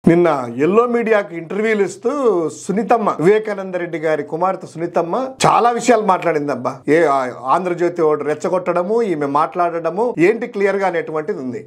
నిన్న ఎల్లో మీడియాకి ఇంటర్వ్యూలు ఇస్తూ సునీతమ్మ, వివేకానంద రెడ్డి గారి కుమార్తె సునీతమ్మ చాలా విషయాలు మాట్లాడిందబ్బా. ఆంధ్రజ్యోతి వాడు రెచ్చగొట్టడము, ఈమె మాట్లాడడము ఏంటి క్లియర్ గా అనేటువంటిది ఉంది.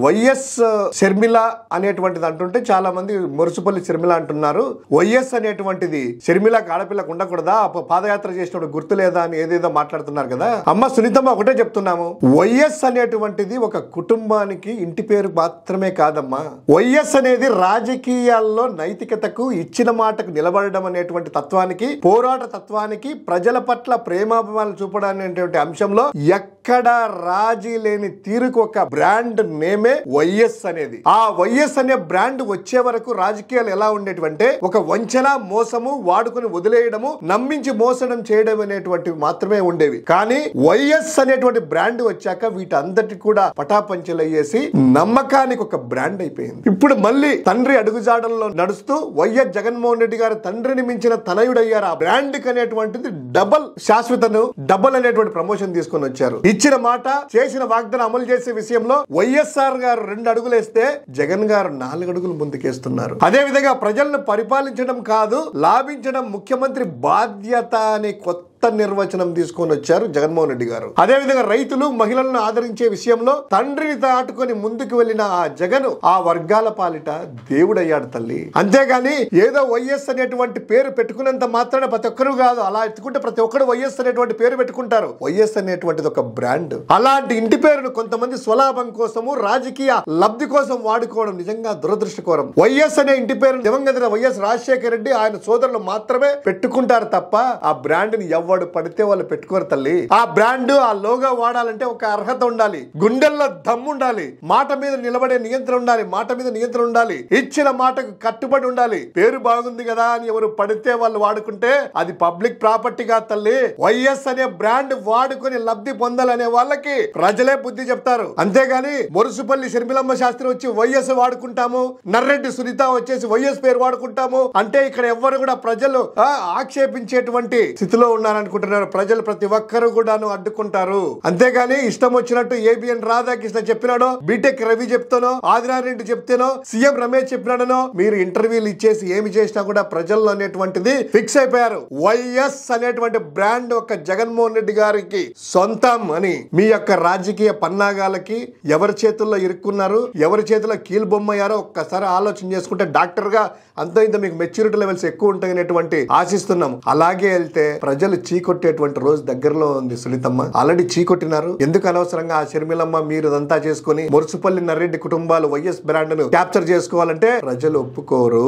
వైఎస్ షర్మిల అనేటువంటిది అంటుంటే చాలా మంది మురుసుపల్లి షర్మిల అంటున్నారు. వైఎస్ అనేటువంటిది షర్మిలకు ఆడపిల్లకు ఉండకూడదా, పాదయాత్ర చేసినప్పుడు గుర్తు లేదా అని ఏదేదో మాట్లాడుతున్నారు కదా. అమ్మ సునీతమ్మ ఒకటే చెప్తున్నాము, వైఎస్ అనేటువంటిది ఒక కుటుంబానికి ఇంటి పేరు మాత్రమే కాదమ్మా. వైఎస్ అనేది రాజకీయాల్లో నైతికతకు, ఇచ్చిన మాటకు నిలబడడం అనేటువంటి తత్వానికి, పోరాట తత్వానికి, ప్రజల పట్ల ప్రేమాభిమానాలు చూపడానికి అంశంలో ఎక్కడ రాజీ లేని తీరుకు ఒక బ్రాండ్ నేమే వైఎస్ అనేది. ఆ వైఎస్ అనే బ్రాండ్ వచ్చే వరకు రాజకీయాలు ఎలా ఉండేటువంటి ఒక వంచన, మోసము, వాడుకుని వదిలేయడము, నమ్మించి మోసడం చేయడం అనేటువంటివి మాత్రమే ఉండేవి. కానీ వైఎస్ అనేటువంటి బ్రాండ్ వచ్చాక వీటందటి కూడా పటాపంచలయ్యేసి నమ్మకానికి ఒక బ్రాండ్ అయిపోయింది. ఇప్పుడు మళ్ళీ తండ్రి అడుగుజాడల్లో నడుస్తూ వైఎస్ జగన్మోహన్ రెడ్డి గారు తండ్రిని మించిన తనయుడయ్యారు. ఆ బ్రాండ్ అనేటువంటిది డబల్ శాశ్వతను, డబల్ అనేటువంటి ప్రమోషన్ తీసుకొని వచ్చారు. ఇచ్చిన మాట, చేసిన వాగ్దానం అమలు చేసే విషయంలో వైఎస్ఆర్ గారు 2 అడుగులేస్తే జగన్ గారు 4 అడుగులు ముందుకేస్తున్నారు. అదే విధంగా ప్రజలను పరిపాలించడం కాదు, లాభించడం ముఖ్యమంత్రి బాధ్యత అనే కొత్త నిర్వచనం తీసుకొని వచ్చారు జగన్మోహన్ రెడ్డి గారు. అదే విధంగా రైతులు, మహిళలను ఆదరించే విషయంలో తండ్రిని దాటుకొని ముందుకు వెళ్లిన ఆ జగన్ ఆ వర్గాల పాలిట దేవుడయ్యాడు తల్లి. అంతేగాని ఏదో వైఎస్ అనేటువంటి పేరు పెట్టుకున్నంత మాత్రాన ప్రతి ఒక్కరు కాదు, అలా ఎత్తుకుంటే ప్రతి ఒక్కరు వైఎస్ అనేటువంటి పేరు పెట్టుకుంటారు. వైఎస్ అనేటువంటిది ఒక బ్రాండ్. అలాంటి ఇంటి పేరును కొంతమంది స్వలాభం కోసము, రాజకీయ లబ్ధి కోసం వాడుకోవడం నిజంగా దురదృష్టకరం. వైఎస్ అనే ఇంటి పేరు దివంగత వైఎస్ రాజశేఖర రెడ్డి, ఆయన సోదరులు మాత్రమే పెట్టుకుంటారు తప్ప ఆ బ్రాండ్ ని ఎవరు పడితే వాళ్ళు పెట్టుకోరు తల్లి. ఆ బ్రాండ్, ఆ లోగో వాడాలంటే ఒక అర్హత ఉండాలి, గుండెల్లో దమ్ము ఉండాలి, మాట మీద నిలబడే నియంత్రణ ఉండాలి, మాట మీద నియంత్రణ ఉండాలి, ఇచ్చిన మాటకు కట్టుబడి ఉండాలి. పేరు బాగుంది కదా అని ఎవరు పడితే వాళ్ళు వాడుకుంటే అది పబ్లిక్ ప్రాపర్టీగా తల్లి. వైఎస్ అనే బ్రాండ్ వాడుకొని లబ్ధి పొందాలనే వాళ్ళకి ప్రజలే బుద్ధి చెప్తారు. అంతేగాని మురుసుపల్లి షర్మిలమ్మ శాస్త్రి వచ్చి వైఎస్ వాడుకుంటాము, నర్రెడ్డి సునీత వచ్చేసి వైఎస్ పేరు వాడుకుంటాము అంటే ఇక్కడ ఎవ్వరు కూడా ప్రజలు ఆక్షేపించేటువంటి స్థితిలో ఉన్నారని అనుకుంటున్నారు. ప్రజలు ప్రతి ఒక్కరు కూడా అడ్డుకుంటారు. అంతేగాని ఇష్టం వచ్చినట్టు ఏబిఎన్ రాధాకృష్ణ చెప్పినాడో, బీటెక్ రవి చెప్తానో, ఆదినారెడ్డి చెప్తేనో, సీఎం రమేష్ చెప్పినాడనో మీరు ఇంటర్వ్యూలు ఇచ్చేసి ఏమి చేసినా కూడా ప్రజల్లో అనేటువంటిది ఫిక్స్ అయిపోయారు. వైఎస్ అనేటువంటి బ్రాండ్ ఒక జగన్మోహన్ రెడ్డి గారికి సొంతం అని. మీ యొక్క రాజకీయ పన్నాగాలకి ఎవరి చేతుల్లో ఇరుక్కున్నారు, ఎవరి చేతిలో కీలు బొమ్మయ్యారో ఒక్కసారి ఆలోచన చేసుకుంటే డాక్టర్ గా అంత ఇంత మీకు మెచ్యూరిటీ లెవెల్స్ ఎక్కువ ఉంటాయనేటువంటి ఆశిస్తున్నాం. అలాగే వెళ్తే ప్రజలు చీకొట్టేటువంటి రోజు దగ్గరలో ఉంది. సునీతమ్మ ఆల్రెడీ చీకొట్టినారు. ఎందుకు అనవసరంగా ఆ షర్మిలమ్మ మీరు ఇదంతా చేసుకుని మురుసుపల్లి నర్రెడ్డి కుటుంబాలు వైఎస్ బ్రాండ్ ను క్యాప్చర్ చేసుకోవాలంటే ప్రజలు ఒప్పుకోరు.